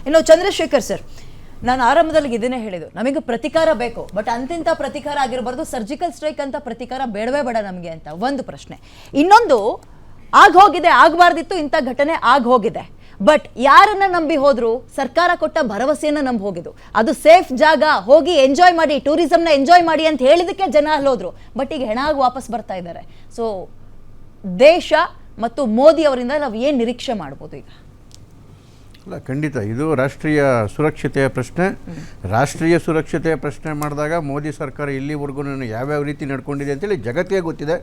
ಇನ್ನು ಚಂದ್ರಶೇಖರ್ ಸರ್, ನಾನು ಆರಂಭದಲ್ಲಿ ಇದನ್ನೇ ಹೇಳಿದ್ದು, ನಮಗೆ ಪ್ರತಿಕಾರ ಬೇಕು, ಬಟ್ ಅಂತಿಂತ ಪ್ರತಿಕಾರ ಆಗಿರಬಾರ್ದು, ಸರ್ಜಿಕಲ್ ಸ್ಟ್ರೈಕ್ ಅಂತ ಪ್ರತಿಕಾರ ಬೇಡವೇ ಬೇಡ ನಮಗೆ ಅಂತ ಒಂದು ಪ್ರಶ್ನೆ. ಇನ್ನೊಂದು, ಹೋಗಿದೆ, ಆಗಬಾರ್ದಿತ್ತು, ಇಂಥ ಘಟನೆ ಹೋಗಿದೆ, ಬಟ್ ಯಾರನ್ನ ನಂಬಿ ಹೋದ್ರು? ಸರ್ಕಾರ ಕೊಟ್ಟ ಭರವಸೆಯನ್ನ ನಂಬಿ ಹೋಗಿದ್ದು. ಅದು ಸೇಫ್ ಜಾಗ, ಹೋಗಿ ಎಂಜಾಯ್ ಮಾಡಿ, ಟೂರಿಸಂನ ಎಂಜಾಯ್ ಮಾಡಿ ಅಂತ ಹೇಳಿದಕ್ಕೆ ಜನ ಅಲ್ಲೋದ್ರು. ಬಟ್ ಈಗ ಹೆಣಾಗಿ ವಾಪಸ್ ಬರ್ತಾ ಇದ್ದಾರೆ. ಸೊ ದೇಶ ಮತ್ತು ಮೋದಿ ಅವರಿಂದ ನಾವು ಏನು ನಿರೀಕ್ಷೆ ಮಾಡ್ಬೋದು ಈಗ? ಅಲ್ಲ, ಖಂಡಿತ ಇದು ರಾಷ್ಟ್ರೀಯ ಸುರಕ್ಷತೆಯ ಪ್ರಶ್ನೆ. ರಾಷ್ಟ್ರೀಯ ಸುರಕ್ಷತೆಯ ಪ್ರಶ್ನೆ ಮಾಡಿದಾಗ ಮೋದಿ ಸರ್ಕಾರ ಇಲ್ಲಿವರೆಗೂ ಯಾವ್ಯಾವ ರೀತಿ ನಡ್ಕೊಂಡಿದೆ ಅಂತೇಳಿ ಜಗತ್ತಿಗೆ ಗೊತ್ತಿದೆ.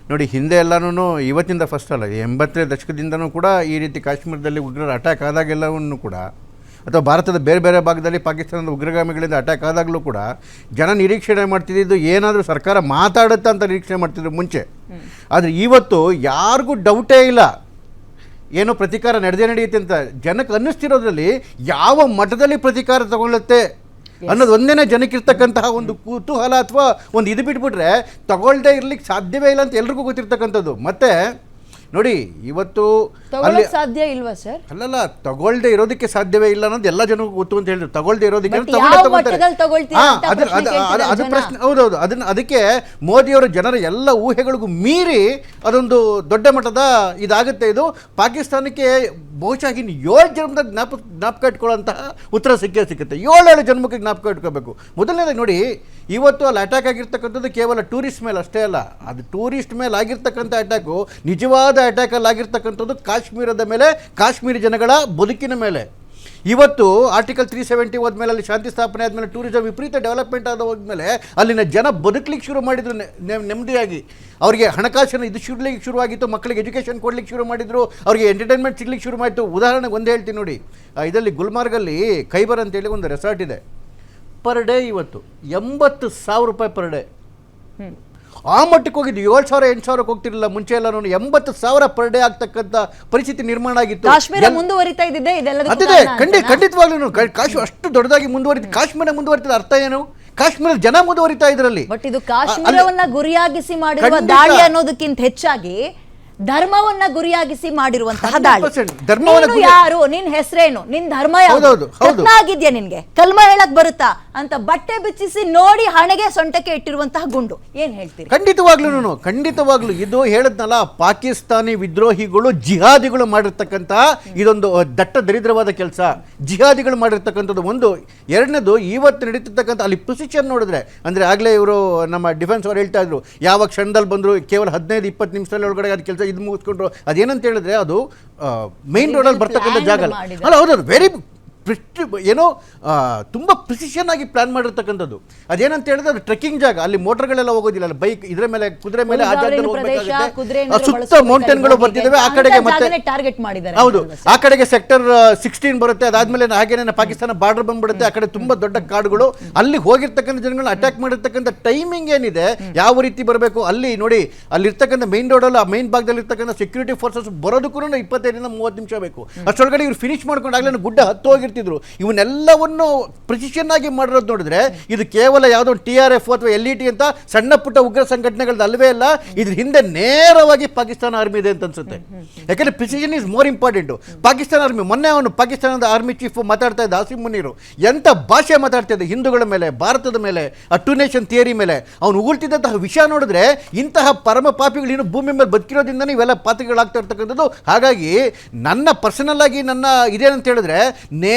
ನೋಡಿ, ಹಿಂದೆ ಎಲ್ಲನೂ ಇವತ್ತಿಂದ ಫಸ್ಟ್ ಅಲ್ಲ, 80ನೇ ದಶಕದಿಂದನೂ ಕೂಡ ಈ ರೀತಿ ಕಾಶ್ಮೀರದಲ್ಲಿ ಉಗ್ರರ ಅಟ್ಯಾಕ್ ಆದಾಗೆಲ್ಲವನ್ನೂ ಕೂಡ, ಅಥವಾ ಭಾರತದ ಬೇರೆ ಬೇರೆ ಭಾಗದಲ್ಲಿ ಪಾಕಿಸ್ತಾನದ ಉಗ್ರಗಾಮಿಗಳಿಂದ ಅಟ್ಯಾಕ್ ಆದಾಗಲೂ ಕೂಡ ಜನ ನಿರೀಕ್ಷಣೆ ಮಾಡ್ತಿದ್ದು ಏನಾದರೂ ಸರ್ಕಾರ ಮಾತಾಡುತ್ತಾ ಅಂತ ನಿರೀಕ್ಷಣೆ ಮಾಡ್ತಿದ್ರು ಮುಂಚೆ. ಆದರೆ ಇವತ್ತು ಯಾರಿಗೂ ಡೌಟೇ ಇಲ್ಲ ಏನೋ ಪ್ರತಿಕಾರ ನಡೆಯುತ್ತೆ ಅಂತ. ಜನಕ್ಕೆ ಅನ್ನಿಸ್ತಿರೋದ್ರಲ್ಲಿ ಯಾವ ಮಟ್ಟದಲ್ಲಿ ಪ್ರತಿಕಾರ ತಗೊಳ್ಳುತ್ತೆ ಅನ್ನೋದು ಒಂದೇನೇ ಜನಕ್ಕಿರ್ತಕ್ಕಂತಹ ಒಂದು ಕುತೂಹಲ, ಅಥವಾ ಒಂದು ಇದು ಬಿಟ್ಬಿಟ್ರೆ ತಗೊಳ್ದೇ ಇರ್ಲಿಕ್ಕೆ ಸಾಧ್ಯವೇ ಇಲ್ಲ ಅಂತ ಎಲ್ರಿಗೂ ಗೊತ್ತಿರ್ತಕ್ಕಂಥದ್ದು. ಮತ್ತೆ ನೋಡಿ, ಇವತ್ತು ಅಲ್ಲಿ ಸಾಧ್ಯ ಇಲ್ವಾ ಸರ್? ಅಲ್ಲಲ್ಲ, ತಗೊಳ್ದೆ ಇರೋದಕ್ಕೆ ಸಾಧ್ಯವೇ ಇಲ್ಲ ಅನ್ನೋದು ಎಲ್ಲ ಜನಕ್ಕೂ ಗೊತ್ತು ಅಂತ ಹೇಳಿದ್ರು. ತಗೊಳ್ದೆ ಇರೋದಕ್ಕೆ ಅದು ಪ್ರಶ್ನೆ. ಹೌದೌದು, ಅದಕ್ಕೆ ಮೋದಿಯವರ ಜನರ ಎಲ್ಲ ಊಹೆಗಳಿಗೂ ಮೀರಿ ಅದೊಂದು ದೊಡ್ಡ ಮಟ್ಟದ ಇದಾಗುತ್ತೆ. ಇದು ಪಾಕಿಸ್ತಾನಕ್ಕೆ ಬಹುಶಃ ಇನ್ನು 7 ಜನ್ಮದ ಜ್ಞಾಪಕ ಇಟ್ಕೊಳ್ಳೋಂತಹ ಉತ್ತರ ಸಿಕ್ಕುತ್ತೆ. 7 ಜನ್ಮಕ್ಕೆ ಜ್ಞಾಪಕ ಇಟ್ಕೋಬೇಕು. ಮೊದಲನೇದಾಗಿ ನೋಡಿ, ಇವತ್ತು ಅಲ್ಲಿ ಅಟ್ಯಾಕ್ ಆಗಿರ್ತಕ್ಕಂಥದ್ದು ಕೇವಲ ಟೂರಿಸ್ಟ್ ಮೇಲೆ ಅಷ್ಟೇ ಅಲ್ಲ, ಅದು ಟೂರಿಸ್ಟ್ ಮೇಲೆ ಆಗಿರ್ತಕ್ಕಂಥ ಅಟ್ಯಾಕು ನಿಜವಾದ ಅಟ್ಯಾಕಲ್ಲಿ ಆಗಿರ್ತಕ್ಕಂಥದ್ದು ಕಾಶ್ಮೀರದ ಮೇಲೆ, ಕಾಶ್ಮೀರಿ ಜನಗಳ ಬದುಕಿನ ಮೇಲೆ. ಇವತ್ತು ಆರ್ಟಿಕಲ್ 370 ಹೋದ್ಮೇಲೆ, ಅಲ್ಲಿ ಶಾಂತಿ ಸ್ಥಾಪನೆ ಆದಮೇಲೆ, ಟೂರಿಸಂ ವಿಪರೀತ ಡೆವಲಪ್ಮೆಂಟ್ ಆದ ಹೋದ್ಮೇಲೆ ಅಲ್ಲಿನ ಜನ ಬದುಕಲಿಕ್ಕೆ ಶುರು ಮಾಡಿದ್ರು ನೆಮ್ಮದಿಯಾಗಿ. ಅವರಿಗೆ ಹಣಕಾಸಿನ ಇದು ಸಿಗ್ಲಿಕ್ಕೆ ಶುರುವಾಗಿತ್ತು, ಮಕ್ಕಳಿಗೆ ಎಜುಕೇಷನ್ ಕೊಡ್ಲಿಕ್ಕೆ ಶುರು ಮಾಡಿದ್ರು, ಅವರಿಗೆ ಎಂಟರ್ಟೈನ್ಮೆಂಟ್ ಸಿಗ್ಲಿಕ್ಕೆ ಶುರು ಮಾಡಿತು. ಉದಾಹರಣೆಗೆ ಒಂದು ಹೇಳ್ತೀನಿ ನೋಡಿ, ಇದರಲ್ಲಿ ಗುಲ್ಮಾರ್ಗಲ್ಲಿ ಖೈಬರ್ ಅಂತೇಳಿ ಒಂದು ರೆಸಾರ್ಟ್ ಇದೆ. ಪರ್ ಡೇ ಇವತ್ತು 80,000 ರೂಪಾಯಿ ಪರ್ ಡೇ. ಆ ಮಟ್ಟಕ್ಕೆ ಹೋಗಿದ್ದು. 7,000-8,000ಕ್ಕೆ ಹೋಗ್ತಿರಲಿಲ್ಲ ಮುಂಚೆ ಎಲ್ಲ. 80,000 ಪರ್ ಡೇ ಆಗ್ತಕ್ಕಂಥ ಪರಿಸ್ಥಿತಿ ನಿರ್ಮಾಣ ಆಗಿತ್ತು. ಕಾಶ್ಮೀರ ಮುಂದುವರಿತಾ ಇದ್ದಿದೆ ಅದೇ ಖಂಡಿತವಾಗ್ಲೂ ಕಾಶ್ಮೀರ ಅಷ್ಟು ದೊಡ್ಡದಾಗಿ ಮುಂದುವರಿತು. ಕಾಶ್ಮೀರ ಮುಂದುವರಿತದ ಅರ್ಥ ಏನು? ಕಾಶ್ಮೀರದ ಜನ ಮುಂದುವರಿತಾ ಇದರಲ್ಲಿ. ಬಟ್ ಇದು ಕಾಶ್ಮೀರವನ್ನ ಗುರಿಯಾಗಿಸಿ ಮಾಡಿರುವ ದಾಳಿ ಅನ್ನೋದಕ್ಕಿಂತ ಹೆಚ್ಚಾಗಿ ಧರ್ಮವನ್ನ ಗುರಿಯಾಗಿಸಿ ಮಾಡಿರುವಂತಹ ದಾಳಿ. ಯಾರು, ನಿನ್ ಹೆಸರೇನು, ನಿನ್ ಧರ್ಮ ಯಾವುದು, ಆಗಿದ್ಯಾ, ನಿನ್ಗೆ ಕಲ್ಮ ಹೇಳಕ್ ಬರುತ್ತಾ ಅಂತ ಬಟ್ಟೆ ಬಿಚ್ಚಿಸಿ ನೋಡಿ ಹಣೆಗೆ ಸೊಂಟಕ್ಕೆ ಇಟ್ಟಿರುವಂತಹ ಗುಂಡು. ಏನ್ ಹೇಳ್ತೀರಿ? ಖಂಡಿತವಾಗ್ಲೂ ಇದು ಹೇಳದ್ನಲ್ಲ, ಪಾಕಿಸ್ತಾನಿ ವಿದ್ರೋಹಿಗಳು, ಜಿಹಾದಿಗಳು ಮಾಡಿರ್ತಕ್ಕಂತಹ ಇದೊಂದು ದಟ್ಟ ದರಿದ್ರವಾದ ಕೆಲಸ. ಜಿಹಾದಿಗಳು ಮಾಡಿರ್ತಕ್ಕಂಥದ್ದು ಒಂದು. ಎರಡನೇದು, ಇವತ್ತು ನಡೀತಿರ್ತಕ್ಕಂಥ ಅಲ್ಲಿ ಪೊಸಿಷನ್ ನೋಡಿದ್ರೆ, ಅಂದ್ರೆ ಆಗ್ಲೇ ಇವರು ನಮ್ಮ ಡಿಫೆನ್ಸ್ ಅವರು ಹೇಳ್ತಾ ಇದ್ರು, ಯಾವ ಕ್ಷಣದಲ್ಲಿ ಬಂದ್ರು, ಕೇವಲ 15-20 ನಿಮಿಷದಲ್ಲಿ ಒಳಗಡೆ ಅದು ಕೆಲಸ ಇದು ಮುಗಿಸ್ಕೊಂಡ್ರು. ಅದೇನಂತ ಹೇಳಿದ್ರೆ, ಅದು ಮೈನ್ ರೋಡಲ್ಲಿ ಬರ್ತಕ್ಕಂಥ ಜಾಗ ಅಲ್ಲ. ಹೌದೌದು, ವೆರಿ ಏನೋ ತುಂಬ ಪ್ರಿಸಿಷನ್ ಆಗಿ ಪ್ಲಾನ್ ಮಾಡಿರ್ತಕ್ಕಂಥದ್ದು. ಅದೇನಂತ ಹೇಳಿದ್ರೆ, ಅದು ಟ್ರೆಕ್ಕಿಂಗ್ ಜಾಗ. ಅಲ್ಲಿ ಮೋಟರ್ಗಳೆಲ್ಲ ಹೋಗೋದಿಲ್ಲ, ಅಲ್ಲಿ ಬೈಕ್ ಇದ್ರ ಮೇಲೆ, ಕುದುರೆ ಮೇಲೆ ಆ ಜಾಗದಲ್ಲಿ ಹೋಗ್ಬೇಕಾಗುತ್ತೆ. ಸುತ್ತ ಮೌಂಟೇನ್ಗಳು ಬರ್ತಿದ್ದಾವೆ. ಆ ಕಡೆಗೆ ಮತ್ತೆ ಟಾರ್ಗೆಟ್ ಮಾಡಿದ್ದಾರೆ. ಹೌದು, ಆ ಕಡೆಗೆ ಸೆಕ್ಟರ್ 16 ಬರುತ್ತೆ. ಅದಾದ್ಮೇಲೆ ಹಾಗೇನೆ ಪಾಕಿಸ್ತಾನ ಬಾರ್ಡರ್ ಬಂದ್ಬಿಡುತ್ತೆ. ಆ ಕಡೆ ತುಂಬಾ ದೊಡ್ಡ ಕಾಡುಗಳು. ಅಲ್ಲಿ ಹೋಗಿರ್ತಕ್ಕಂಥ ಜನಗಳನ್ನ ಅಟ್ಯಾಕ್ ಮಾಡಿರ್ತಕ್ಕಂಥ ಟೈಮಿಂಗ್ ಏನಿದೆ, ಯಾವ ರೀತಿ ಬರಬೇಕು ಅಲ್ಲಿ ನೋಡಿ. ಅಲ್ಲಿರ್ತಕ್ಕಂಥ ಮೈನ್ ರೋಡಲ್ಲಿ, ಆ ಮೈನ್ ಭಾಗದಲ್ಲಿ ಇರ್ತಕ್ಕಂಥ ಸೆಕ್ಯೂರಿಟಿ ಫೋರ್ಸಸ್ ಬರೋದಕ್ಕೂ 25-30 ನಿಮಿಷ ಬೇಕು. ಅಷ್ಟೊಳಗಡೆ ಇವ್ರು ಫಿನಿಶ್ ಮಾಡ್ಕೊಂಡು ಆಗ್ಲೇ ಗುಡ್ಡ ಹತ್ತು ಹೋಗಿರ್ತಿದ್ರು. ಇವನ್ನೆಲ್ಲವನ್ನು ಪ್ರಿಸಿಷನ್ ಆಗಿ ಮಾಡಿರೋದು ನೋಡಿದ್ರೆ, ಇದು ಕೇವಲ ಯಾವುದೋ TRF ಅಥವಾ LET ಅಂತ ಸಣ್ಣ ಪುಟ್ಟ ಉಗ್ರ ಸಂಘಟನೆಗಳದ್ದು ಅಲ್ವೇ ಅಲ್ಲ. ಇದ್ರ ಹಿಂದೆ ನೇರವಾಗಿ ಪಾಕಿಸ್ತಾನ ಆರ್ಮಿ ಇದೆ ಅಂತ ಅನ್ಸುತ್ತೆ. ಯಾಕಂದ್ರೆ precision is more important. Pakistan army, ಮೊನ್ನೆ ಅವನು ಪಾಕಿಸ್ತಾನದ ಆರ್ಮಿ ಚೀಫ್ ಮಾತಾಡ್ತಾ ಇದ್ದ, ಆಸಿಮ್ ಮುನೀರ್, ಎಂತ ಭಾಷೆ ಮಾತಾಡ್ತಾ ಇದ್ದ ಹಿಂದೂಗಳ ಮೇಲೆ, ಭಾರತದ ಮೇಲೆ, ಆ 2 ನೇಷನ್ ಥಿಯರಿ ಮೇಲೆ. ಅವನು ಉಗುಳ್ತಿದ್ದಂತಹ ವಿಷಯ ನೋಡಿದ್ರೆ, ಇಂತಹ ಪರಮ ಪಾಪಿಗಳು ಇನ್ನು ಭೂಮಿ ಮೇಲೆ ಬದುಕಿರೋದ್ರಿಂದನೇ ಇವೆಲ್ಲ ಪಾತ್ರಗಳಾಗ್ತಾ ಇರ್ತಕ್ಕಂಥದ್ದು. ಹಾಗಾಗಿ ನನ್ನ ಪರ್ಸನಲ್ ಆಗಿ ನನ್ನ ಇದೇನಂತ ಹೇಳಿದ್ರೆ,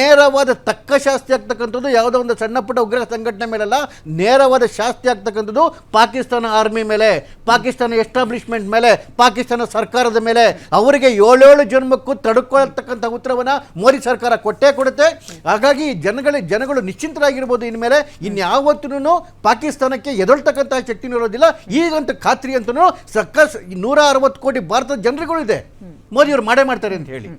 ನೇರವಾದ ತಕ್ಕ ಶಾಸ್ತಿ ಆಗ್ತಕ್ಕಂಥದ್ದು ಯಾವುದೋ ಒಂದು ಸಣ್ಣ ಪುಟ್ಟ ಉಗ್ರ ಸಂಘಟನೆ ಮೇಲೆಲ್ಲ, ನೇರವಾದ ಶಾಸ್ತಿ ಆಗ್ತಕ್ಕಂಥದ್ದು ಪಾಕಿಸ್ತಾನ ಆರ್ಮಿ ಮೇಲೆ, ಪಾಕಿಸ್ತಾನ ಎಸ್ಟಾಬ್ಲಿಷ್ಮೆಂಟ್ ಮೇಲೆ, ಪಾಕಿಸ್ತಾನ ಸರ್ಕಾರದ ಮೇಲೆ. ಅವರಿಗೆ 7 ಜನ್ಮಕ್ಕೂ ತಡ್ಕೊಳ್ತಕ್ಕಂಥ ಉತ್ತರವನ್ನ ಮೋದಿ ಸರ್ಕಾರ ಕೊಟ್ಟೇ ಕೊಡುತ್ತೆ. ಹಾಗಾಗಿ ಜನಗಳು ನಿಶ್ಚಿಂತರಾಗಿರ್ಬೋದು. ಇನ್ಮೇಲೆ ಇನ್ಯಾವತ್ತೂ ಪಾಕಿಸ್ತಾನಕ್ಕೆ ಎದೊಳ್ತಕ್ಕಂತಹ ಶಕ್ತಿನೂ ಇರೋದಿಲ್ಲ. ಈಗಂತೂ ಖಾತ್ರಿ ಅಂತೂ 160 ಕೋಟಿ ಭಾರತದ ಜನರುಗಳು ಇದೆ, ಮೋದಿಯವರು ಮಾಡೇ ಮಾಡ್ತಾರೆ ಅಂತ ಹೇಳಿ.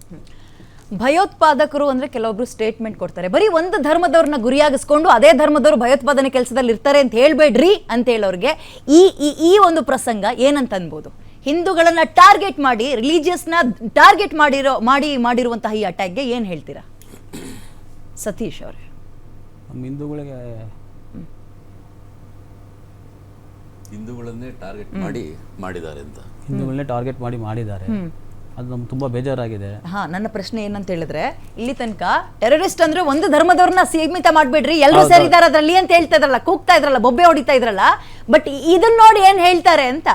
ಭಯೋತ್ಪಾದಕರು ಅಂದ್ರೆ ಕೆಲವೊಬ್ರು ಸ್ಟೇಟ್ಮೆಂಟ್ ಕೊಡ್ತಾರೆ, ಬರೀ ಒಂದು ಧರ್ಮದವ್ರನ್ನ ಗುರಿಯಾಗಿಸ್ಕೊಂಡು ಅದೇ ಧರ್ಮದವರು ಭಯೋತ್ಪಾದನೆ ಕೆಲಸದಲ್ಲಿ ಇರ್ತಾರೆ ಅಂತ ಹೇಳ್ಬೇಡ್ರಿ ಅಂತ ಹೇಳೋರಿಗೆ ಈ ಒಂದು ಪ್ರಸಂಗ ಏನಂತ ಅನ್ಬೋದು? ಹಿಂದೂಗಳನ್ನ ಟಾರ್ಗೆಟ್ ಮಾಡಿ, ರಿಲಿಜಿಯಸ್ನ ಟಾರ್ಗೆಟ್ ಮಾಡಿರುವಂತಹ ಈ ಅಟ್ಯಾಕ್ಗೆ ಏನು ಹೇಳ್ತೀರಾ ಸತೀಶ್ ಅವರೇ? ಹಿಂದೂಗಳನ್ನೇ ಟಾರ್ಗೆಟ್ ಮಾಡಿದ್ದಾರೆ ಅಂತ. ಹಿಂದೂಗಳನ್ನೇ ಟಾರ್ಗೆಟ್ ಮಾಡಿದ್ದಾರೆ. ಅದು ನಮ್ಗೆ ತುಂಬ ಬೇಜಾರಾಗಿದೆ. ನನ್ನ ಪ್ರಶ್ನೆ ಏನಂತ ಹೇಳಿದ್ರೆ, ಇಲ್ಲಿ ತನಕ ಟೆರರಿಸ್ಟ್ ಅಂದ್ರೆ ಒಂದು ಧರ್ಮದವ್ರನ್ನ ಸೀಮಿತ ಮಾಡ್ಬಿಡ್ರಿ, ಎಲ್ಲರೂ ಸೇರಿದಾರ ಅದ್ರಲ್ಲಿ ಅಂತ ಹೇಳ್ತಾ ಇದ್ರಲ್ಲ, ಕೂಗ್ತಾ ಇದ್ರಲ್ಲ, ಬೊಬ್ಬೆ ಹೊಡಿತಾ ಇದ್ರಲ್ಲ, ಬಟ್ ಇದನ್ನ ನೋಡಿ ಏನ್ ಹೇಳ್ತಾರೆ ಅಂತ.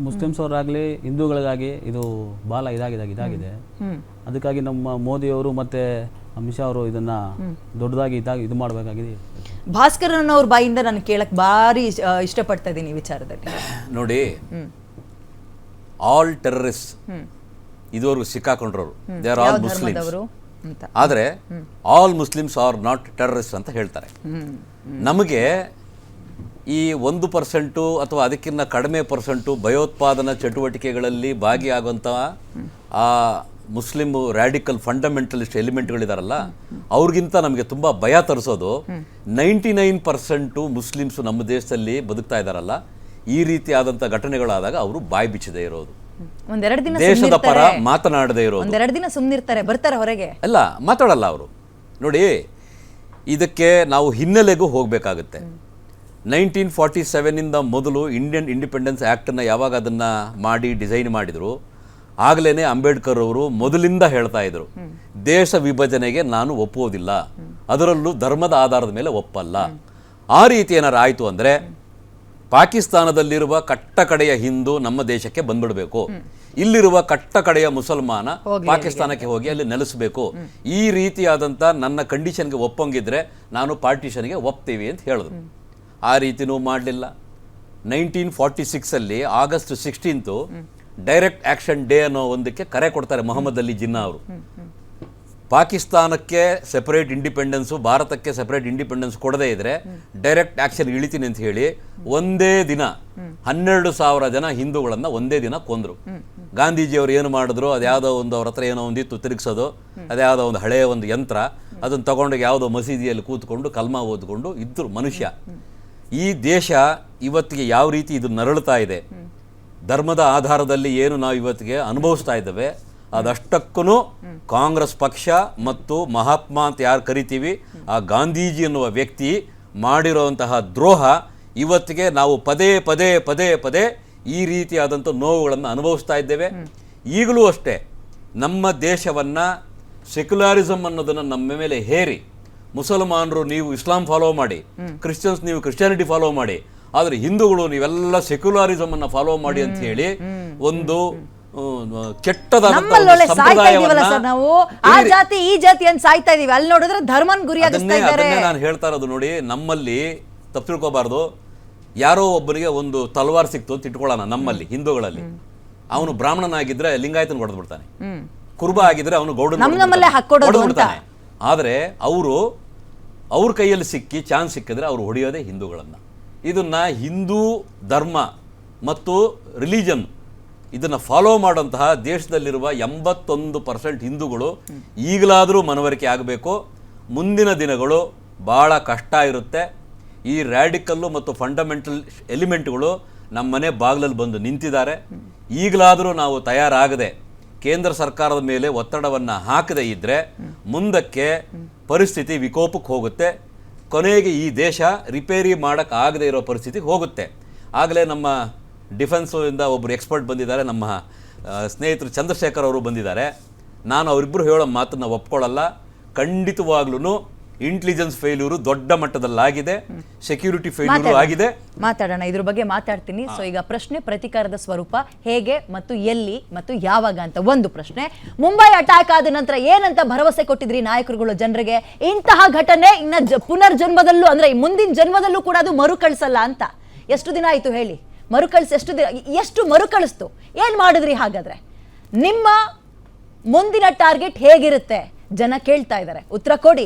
ಮುಸ್ಲಿಮ್ಸ್ ಅವರಾಗಲಿ ಹಿಂದೂಗಳಿಗಾಗಿ ಇದು ಭಾಳ ಇದಾಗಿದೆ. ಅದಕ್ಕಾಗಿ ನಮ್ಮ ಮೋದಿಯವರು ಮತ್ತೆ ಅಮಿತ್ ಶಾ ಅವರು ಇದನ್ನ ದೊಡ್ಡದಾಗಿ ಇದು ಮಾಡಬೇಕಾಗಿದೆ. ಭಾಸ್ಕರನ್ ಅವ್ರ ಬಾಯಿಂದ ನಾನು ಕೇಳಕ್ ಭಾರಿ ಇಷ್ಟಪಡ್ತಾ ಇದ್ದೀನಿ ಈ ವಿಚಾರದಲ್ಲಿ. ನೋಡಿ, ಆಲ್ ಟೆರರಿಸ್ಟ್ ಇದುವರೆಗೂ ಸಿಕ್ಕಾಕೊಂಡ್ರವರು ದೇ ಆರ್ ಆಲ್ ಮುಸ್ಲಿಮ್ಸ್. ಆದರೆ all Muslims are not terrorist ಅಂತ ಹೇಳ್ತಾರೆ. ನಮಗೆ ಈ 1% ಅಥವಾ ಅದಕ್ಕಿಂತ ಕಡಿಮೆ ಪರ್ಸೆಂಟು ಭಯೋತ್ಪಾದನಾ ಚಟುವಟಿಕೆಗಳಲ್ಲಿ ಭಾಗಿಯಾಗುವಂಥ ಆ ಮುಸ್ಲಿಂ ರ್ಯಾಡಿಕಲ್ ಫಂಡಮೆಂಟಲಿಸ್ಟ್ ಎಲಿಮೆಂಟ್ಗಳಿದಾರಲ್ಲ, ಅವ್ರಿಗಿಂತ ನಮಗೆ ತುಂಬ ಭಯ ತರಿಸೋದು 99% ಮುಸ್ಲಿಮ್ಸು ನಮ್ಮ ದೇಶದಲ್ಲಿ ಬದುಕ್ತಾ ಇದ್ದಾರಲ್ಲ, ಈ ರೀತಿಯಾದಂಥ ಘಟನೆಗಳಾದಾಗ ಅವರು ಬಾಯಿ ಬಿಚ್ಚದೇ ಇರೋದು, ಒಂದೆರಡು ದಿನ ದೇಶದ ಪರ ಮಾತನಾಡದೇ ಇರೋದು. ಒಂದೆರಡು ದಿನ ಸುಮ್ಮನಿರ್ತಾರೆ, ಬರ್ತಾರೆ ಹೊರಗೆ, ಅಲ್ಲ ಮಾತಾಡಲ್ಲ ಅವರು. ನೋಡಿ, ಇದಕ್ಕೆ ನಾವು ಹಿನ್ನೆಲೆಗೂ ಹೋಗಬೇಕಾಗುತ್ತೆ. 1947 ಮೊದಲು ಇಂಡಿಯನ್ ಇಂಡಿಪೆಂಡೆನ್ಸ್ ಆ್ಯಕ್ಟನ್ನು ಯಾವಾಗ ಅದನ್ನು ಮಾಡಿ ಡಿಸೈನ್ ಮಾಡಿದರು, ಆಗಲೇ ಅಂಬೇಡ್ಕರ್ ಅವರು ಮೊದಲಿಂದ ಹೇಳ್ತಾ ಇದ್ರು, ದೇಶ ವಿಭಜನೆಗೆ ನಾನು ಒಪ್ಪುವುದಿಲ್ಲ, ಅದರಲ್ಲೂ ಧರ್ಮದ ಆಧಾರದ ಮೇಲೆ ಒಪ್ಪಲ್ಲ. ಆ ರೀತಿ ಏನಾರು ಆಯಿತು ಅಂದರೆ ಪಾಕಿಸ್ತಾನದಲ್ಲಿರುವ ಕಟ್ಟ ಕಡೆಯ ಹಿಂದೂ ನಮ್ಮ ದೇಶಕ್ಕೆ ಬಂದ್ಬಿಡಬೇಕು, ಇಲ್ಲಿರುವ ಕಟ್ಟ ಕಡೆಯ ಮುಸಲ್ಮಾನ ಪಾಕಿಸ್ತಾನಕ್ಕೆ ಹೋಗಿ ಅಲ್ಲಿ ನೆಲೆಸಬೇಕು, ಈ ರೀತಿಯಾದಂಥ ನನ್ನ ಕಂಡೀಷನ್ಗೆ ಒಪ್ಪಂಗಿದ್ರೆ ನಾನು ಪಾರ್ಟಿಷನ್ಗೆ ಒಪ್ತೀವಿ ಅಂತ ಹೇಳಿದ್ರು. ಆ ರೀತಿನೂ ಮಾಡಲಿಲ್ಲ. 1946 ಆಗಸ್ಟ್ 16 ಡೈರೆಕ್ಟ್ ಆಕ್ಷನ್ ಡೇ ಅನ್ನೋ ಒಂದಕ್ಕೆ ಕರೆ ಕೊಡ್ತಾರೆ ಮೊಹಮ್ಮದ್ ಅಲಿ ಜಿನ್ನಾ ಅವರು. ಪಾಕಿಸ್ತಾನಕ್ಕೆ ಸೆಪರೇಟ್ ಇಂಡಿಪೆಂಡೆನ್ಸು, ಭಾರತಕ್ಕೆ ಸೆಪರೇಟ್ ಇಂಡಿಪೆಂಡೆನ್ಸ್ ಕೊಡದೇ ಇದ್ರೆ ಡೈರೆಕ್ಟ್ ಆಕ್ಷನ್ ಇಳಿತೀನಿ ಅಂತ ಹೇಳಿ ಒಂದೇ ದಿನ 12,000 ಜನ ಹಿಂದೂಗಳನ್ನ ಒಂದೇ ದಿನ ಕೊಂದ್ರು. ಗಾಂಧೀಜಿಯವರು ಏನು ಮಾಡಿದ್ರು, ಅದ್ಯಾವುದೋ ಒಂದು ಅವ್ರ ಹತ್ರ ಏನೋ ಒಂದಿತ್ತು ತಿರುಗಿಸೋದು, ಅದ್ಯಾವುದೋ ಒಂದು ಹಳೆಯ ಒಂದು ಯಂತ್ರ, ಅದನ್ನು ತಗೊಂಡು ಯಾವುದೋ ಮಸೀದಿಯಲ್ಲಿ ಕೂತ್ಕೊಂಡು ಕಲ್ಮಾ ಓದ್ಕೊಂಡು ಇದ್ರು ಮನುಷ್ಯ. ಈ ದೇಶ ಇವತ್ತಿಗೆ ಯಾವ ರೀತಿ ಇದು ನರಳುತ್ತಾ ಇದೆ, ಧರ್ಮದ ಆಧಾರದಲ್ಲಿ ಏನು ನಾವು ಇವತ್ತಿಗೆ ಅನುಭವಿಸ್ತಾ ಇದ್ದೇವೆ, ಅದಷ್ಟಕ್ಕೂ ಕಾಂಗ್ರೆಸ್ ಪಕ್ಷ ಮತ್ತು ಮಹಾತ್ಮ ಅಂತ ಯಾರು ಕರಿತೀವಿ ಆ ಗಾಂಧೀಜಿ ಎನ್ನುವ ವ್ಯಕ್ತಿ ಮಾಡಿರುವಂತಹ ದ್ರೋಹ ಇವತ್ತಿಗೆ ನಾವು ಪದೇ ಪದೇ ಪದೇ ಪದೇ ಈ ರೀತಿಯಾದಂಥ ನೋವುಗಳನ್ನು ಅನುಭವಿಸ್ತಾ ಇದ್ದೇವೆ. ಈಗಲೂ ಅಷ್ಟೇ ನಮ್ಮ ದೇಶವನ್ನು ಸೆಕ್ಯುಲಾರಿಸಮ್ ಅನ್ನೋದನ್ನು ನಮ್ಮ ಮೇಲೆ ಹೇರಿ, ಮುಸಲ್ಮಾನರು ನೀವು ಇಸ್ಲಾಂ ಫಾಲೋ ಮಾಡಿ, ಕ್ರಿಶ್ಚಿಯನ್ಸ್ ನೀವು ಕ್ರಿಶ್ಚಿಯಾನಿಟಿ ಫಾಲೋ ಮಾಡಿ, ಆದರೆ ಹಿಂದೂಗಳು ನೀವೆಲ್ಲ ಸೆಕ್ಯುಲಾರಿಸಮ್ ಅನ್ನ ಫಾಲೋ ಮಾಡಿ ಅಂತ ಹೇಳಿ ಒಂದು ಕೆಟ್ಟದಾದಂತ ನಾವು ಆ ಜಾತಿ ಈ ಜಾತಿ ಅಂತ ಸಾಯ್ತಾ ಇದೀವಿ, ಅಲ್ಲಿ ನೋಡಿದ್ರೆ ಧರ್ಮನ್ ಗುರಿಯಾಗಿಸ್ತಾ ಇದ್ದಾರೆ. ನಾನು ಹೇಳ್ತಾ ಇರೋದು ನೋಡಿ, ನಮ್ಮಲ್ಲಿ ತಪ್ಪು ತಿಳ್ಕೋಬಾರ್ದು. ಯಾರೋ ಒಬ್ಬನಿಗೆ ಒಂದು ತಲವಾರ್ ಸಿಕ್ತು ಅಂತ ಇಟ್ಕೊಳ್ಳೋಣ, ನಮ್ಮಲ್ಲಿ ಹಿಂದೂಗಳಲ್ಲಿ ಅವನು ಬ್ರಾಹ್ಮಣನಾಗಿದ್ರೆ ಲಿಂಗಾಯತನ ಹೊಡೆದು ಬಿಡ್ತಾನೆ, ಕುರುಬ ಆಗಿದ್ರೆ ಅವನು ಗೌಡ. ಆದರೆ ಅವ್ರ ಕೈಯಲ್ಲಿ ಸಿಕ್ಕಿ ಚಾನ್ಸ್ ಸಿಕ್ಕಿದ್ರೆ ಅವ್ರು ಹೊಡೆಯೋದೇ ಹಿಂದೂಗಳನ್ನ. ಇದನ್ನ ಹಿಂದೂ ಧರ್ಮ ಮತ್ತು ರಿಲಿಜನ್ ಇದನ್ನು ಫಾಲೋ ಮಾಡುವಂತಹ ದೇಶದಲ್ಲಿರುವ 81% ಹಿಂದೂಗಳು ಈಗಲಾದರೂ ಮನವರಿಕೆ ಆಗಬೇಕು. ಮುಂದಿನ ದಿನಗಳು ಭಾಳ ಕಷ್ಟ ಇರುತ್ತೆ. ಈ ರ್ಯಾಡಿಕಲ್ಲು ಮತ್ತು ಫಂಡಮೆಂಟಲ್ ಎಲಿಮೆಂಟ್ಗಳು ನಮ್ಮ ಮನೆ ಬಾಗಿಲಲ್ಲಿ ಬಂದು ನಿಂತಿದ್ದಾರೆ. ಈಗಲಾದರೂ ನಾವು ತಯಾರಾಗದೆ ಕೇಂದ್ರ ಸರ್ಕಾರದ ಮೇಲೆ ಒತ್ತಡವನ್ನು ಹಾಕದೇ ಇದ್ದರೆ ಮುಂದಕ್ಕೆ ಪರಿಸ್ಥಿತಿ ವಿಕೋಪಕ್ಕೆ ಹೋಗುತ್ತೆ. ಕೊನೆಗೆ ಈ ದೇಶ ರಿಪೇರಿ ಮಾಡೋಕ್ಕಾಗದೇ ಇರೋ ಪರಿಸ್ಥಿತಿಗೆ ಹೋಗುತ್ತೆ. ಆಗಲೇ ನಮ್ಮ ಡಿಫೆನ್ಸಿಂದ ಒಬ್ಬರು ಎಕ್ಸ್ಪರ್ಟ್ ಬಂದಿದ್ದಾರೆ, ನಮ್ಮ ಸ್ನೇಹಿತರು ಚಂದ್ರಶೇಖರ್ ಅವರು ಬಂದಿದ್ದಾರೆ. ನಾನು ಅವರಿಬ್ಬರು ಹೇಳೋ ಮಾತನ್ನು ಒಪ್ಕೊಳ್ಳಲ್ಲ. ಖಂಡಿತವಾಗ್ಲೂ ಇಂಟೆಲಿಜೆನ್ಸ್ ಫೇಲ್ಯೂರು ದೊಡ್ಡ ಮಟ್ಟದಲ್ಲಾಗಿದೆ, ಸೆಕ್ಯೂರಿಟಿ ಫೇಲ್ಯೂರು ಆಗಿದೆ. ಮಾತಾಡೋಣ, ಇದ್ರ ಬಗ್ಗೆ ಮಾತಾಡ್ತೀನಿ. ಸೊ ಈಗ ಪ್ರಶ್ನೆ, ಪ್ರತೀಕಾರದ ಸ್ವರೂಪ ಹೇಗೆ ಮತ್ತು ಎಲ್ಲಿ ಮತ್ತು ಯಾವಾಗ ಅಂತ ಒಂದು ಪ್ರಶ್ನೆ. ಮುಂಬೈ ಅಟ್ಯಾಕ್ ಆದ ನಂತರ ಏನಂತ ಭರವಸೆ ಕೊಟ್ಟಿದ್ರಿ ನಾಯಕರುಗಳು ಜನರಿಗೆ? ಇಂತಹ ಘಟನೆ ಇನ್ನ ಪುನರ್ಜನ್ಮದಲ್ಲೂ ಅಂದ್ರೆ ಮುಂದಿನ ಜನ್ಮದಲ್ಲೂ ಕೂಡ ಅದು ಮರುಕಳಿಸಲ್ಲ ಅಂತ. ಎಷ್ಟು ದಿನ ಆಯ್ತು ಹೇಳಿ? ಮರುಕಳಿಸಿ ಎಷ್ಟು ಮರುಕಳಿಸ್ತು? ಏನ್ ಮಾಡಿದ್ರಿ ಹಾಗಾದ್ರೆ? ನಿಮ್ಮ ಮುಂದಿನ ಟಾರ್ಗೆಟ್ ಹೇಗಿರುತ್ತೆ? ಜನ ಕೇಳ್ತಾ ಇದ್ದಾರೆ, ಉತ್ತರ ಕೊಡಿ.